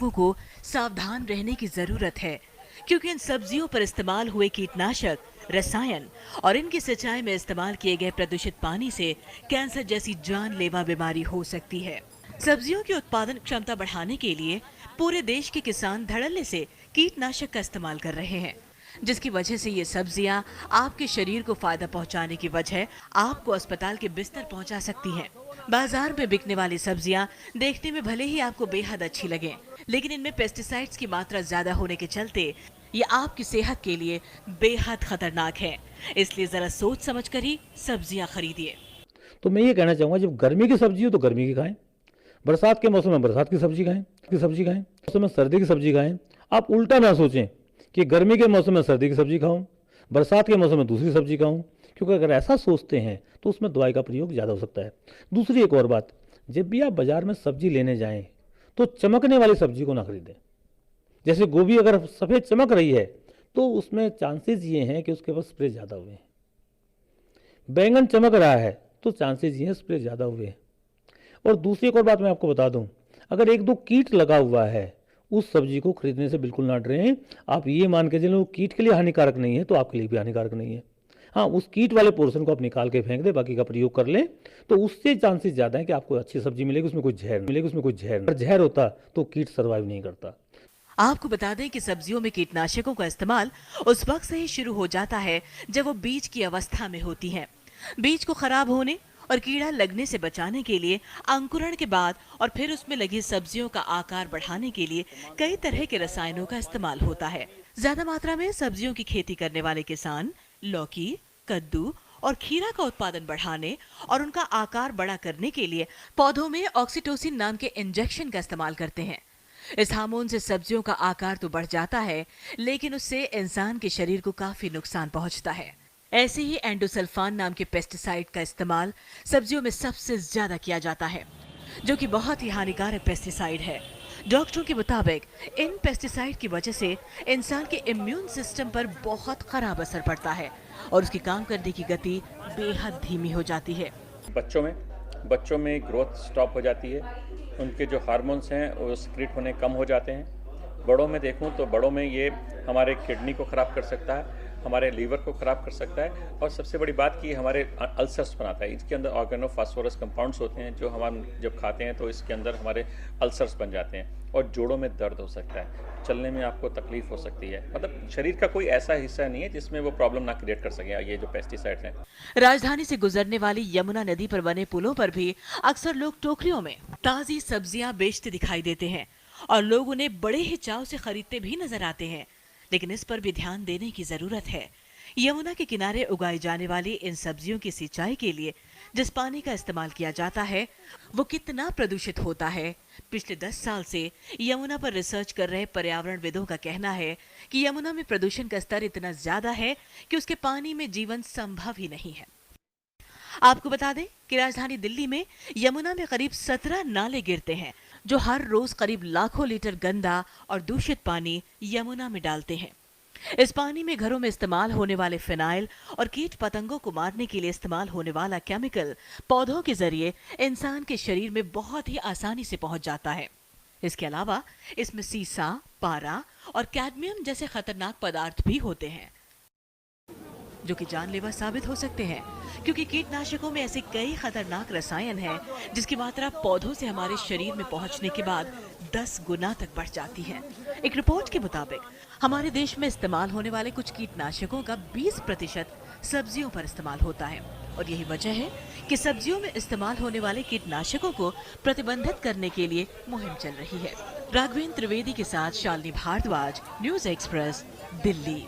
लोगों को सावधान रहने की जरूरत है, क्योंकि इन सब्जियों पर इस्तेमाल हुए कीटनाशक, रसायन और इनकी सिंचाई में इस्तेमाल किए गए प्रदूषित पानी से कैंसर जैसी जानलेवा बीमारी हो सकती है। सब्जियों की उत्पादन क्षमता बढ़ाने के लिए पूरे देश के किसान धड़ल्ले से कीटनाशक का इस्तेमाल कर रहे हैं, जिसकी वजह से ये सब्जियां आपके शरीर को फायदा पहुंचाने की वजह आपको अस्पताल के बिस्तर पहुंचा सकती हैं। बाजार में बिकने वाली सब्जियां देखने में भले ही आपको बेहद अच्छी लगें, लेकिन इनमें पेस्टिसाइड्स की मात्रा ज्यादा होने के चलते ये आपकी सेहत के लिए बेहद खतरनाक है। इसलिए जरा सोच समझ कर ही सब्जियां खरीदिए। तो मैं ये कहना चाहूँगा, जब गर्मी की सब्जी हो तो गर्मी की खाएं, बरसात के मौसम में बरसात की सब्जी खाएं, मौसम में सर्दी की सब्जी खाएं। आप उल्टा ना सोचें कि गर्मी के मौसम में सर्दी की सब्जी खाऊं, बरसात के मौसम में दूसरी सब्जी खाऊं, क्योंकि अगर ऐसा सोचते हैं तो उसमें दवाई का प्रयोग ज़्यादा हो सकता है। दूसरी एक और बात, जब भी आप बाजार में सब्जी लेने जाएं तो चमकने वाली सब्जी को ना खरीदें। जैसे गोभी अगर सफ़ेद चमक रही है तो उसमें चांसेस ये हैं कि उसके पास स्प्रे ज़्यादा हुए हैं। बैंगन चमक रहा है तो चांसेस ये हैं स्प्रे ज़्यादा हुए हैं। और दूसरी एक और बात मैं आपको बता दूं, अगर एक दो कीट लगा हुआ है उस सब्जी को खरीदने से बिल्कुल ना डरें। आप ये मान के चलें वो कीट के लिए हानिकारक नहीं है तो आपके लिए भी हानिकारक नहीं है। हाँ, उस कीट वाले पोर्शन को आप निकाल के फेंक दें, बाकी का प्रयोग कर लें, तो उससे चांसेस ज़्यादा है कि आपको अच्छी सब्जी मिलेगी, उसमें कोई जहर होता तो कीट सर्वाइव नहीं करता। आपको बता दें कि सब्जियों में कीटनाशकों का इस्तेमाल उस वक्त से ही शुरू हो जाता है जब वो बीज की अवस्था में होती है। बीज को खराब होने और कीड़ा लगने से बचाने के लिए अंकुरण के बाद और फिर उसमें लगी सब्जियों का आकार बढ़ाने के लिए कई तरह के रसायनों का इस्तेमाल होता है। ज्यादा मात्रा में सब्जियों की खेती करने वाले किसान लौकी, कद्दू और खीरा का उत्पादन बढ़ाने और उनका आकार बड़ा करने के लिए पौधों में ऑक्सीटोसिन नाम के इंजेक्शन का इस्तेमाल करते हैं। इस हार्मोन से सब्जियों का आकार तो बढ़ जाता है, लेकिन उससे इंसान के शरीर को काफी नुकसान पहुंचता है। ऐसे ही एंडोसल्फान नाम के पेस्टिसाइड का इस्तेमाल सब्जियों में सबसे ज्यादा किया जाता है, जो कि बहुत ही हानिकारक पेस्टिसाइड है। डॉक्टरों के मुताबिक इन पेस्टिसाइड की वजह से इंसान के इम्यून सिस्टम पर बहुत खराब असर पड़ता है और उसकी काम करने की गति बेहद धीमी हो जाती है। बच्चों में ग्रोथ स्टॉप हो जाती है, उनके जो हार्मोन्स हैं वो सिक्रीट होने कम हो जाते हैं। बड़ों में देखूं तो बड़ों में ये हमारे किडनी को ख़राब कर सकता है, हमारे लीवर को ख़राब कर सकता है और सबसे बड़ी बात कि हमारे अल्सर्स बनाता है। इसके अंदर ऑर्गेनोफॉस्फोरस कंपाउंड्स होते हैं जो हम जब खाते हैं तो इसके अंदर हमारे अल्सर्स बन जाते हैं और जोड़ों में दर्द हो सकता है, चलने में आपको तकलीफ हो सकती है। मतलब शरीर का कोई ऐसा हिस्सा नहीं है जिसमें वो प्रॉब्लम ना क्रिएट कर सके ये जो पेस्टिसाइड्स हैं। राजधानी से गुजरने वाली यमुना नदी पर बने पुलों पर भी अक्सर लोग टोकरियों में ताजी सब्जियां बेचते दिखाई देते हैं और लोग उन्हें बड़े ही चाव से खरीदते भी नजर आते हैं, लेकिन इस पर भी ध्यान देने की जरूरत है। यमुना के किनारे उगाई जाने वाली इन सब्जियों की सिंचाई के लिए जिस पानी का इस्तेमाल किया जाता है वो कितना प्रदूषित होता है। पिछले 10 साल से यमुना पर रिसर्च कर रहे पर्यावरणविदों का कहना है कि यमुना में प्रदूषण का स्तर इतना ज्यादा है कि उसके पानी में जीवन संभव ही नहीं है। आपको बता दें कि राजधानी दिल्ली में यमुना में करीब 17 नाले गिरते हैं, जो हर रोज करीब लाखों लीटर गंदा और दूषित पानी यमुना में डालते हैं। इस पानी में घरों में इस्तेमाल होने वाले फिनाइल और कीट पतंगों को मारने के लिए इस्तेमाल होने वाला केमिकल पौधों के जरिए इंसान के शरीर में बहुत ही आसानी से पहुंच जाता है। इसके अलावा इसमें सीसा, पारा और कैडमियम जैसे खतरनाक पदार्थ भी होते हैं, जो कि जानलेवा साबित हो सकते हैं, क्योंकि कीटनाशकों में ऐसे कई खतरनाक रसायन हैं जिसकी मात्रा पौधों से हमारे शरीर में पहुंचने के बाद 10 गुना तक बढ़ जाती है। एक रिपोर्ट के मुताबिक हमारे देश में इस्तेमाल होने वाले कुछ कीटनाशकों का 20% सब्जियों पर इस्तेमाल होता है और यही वजह है कि सब्जियों में इस्तेमाल होने वाले कीटनाशकों को प्रतिबंधित करने के लिए मुहिम चल रही है। राघवेंद्र त्रिवेदी के साथ शालिनी भारद्वाज, न्यूज़ एक्सप्रेस, दिल्ली।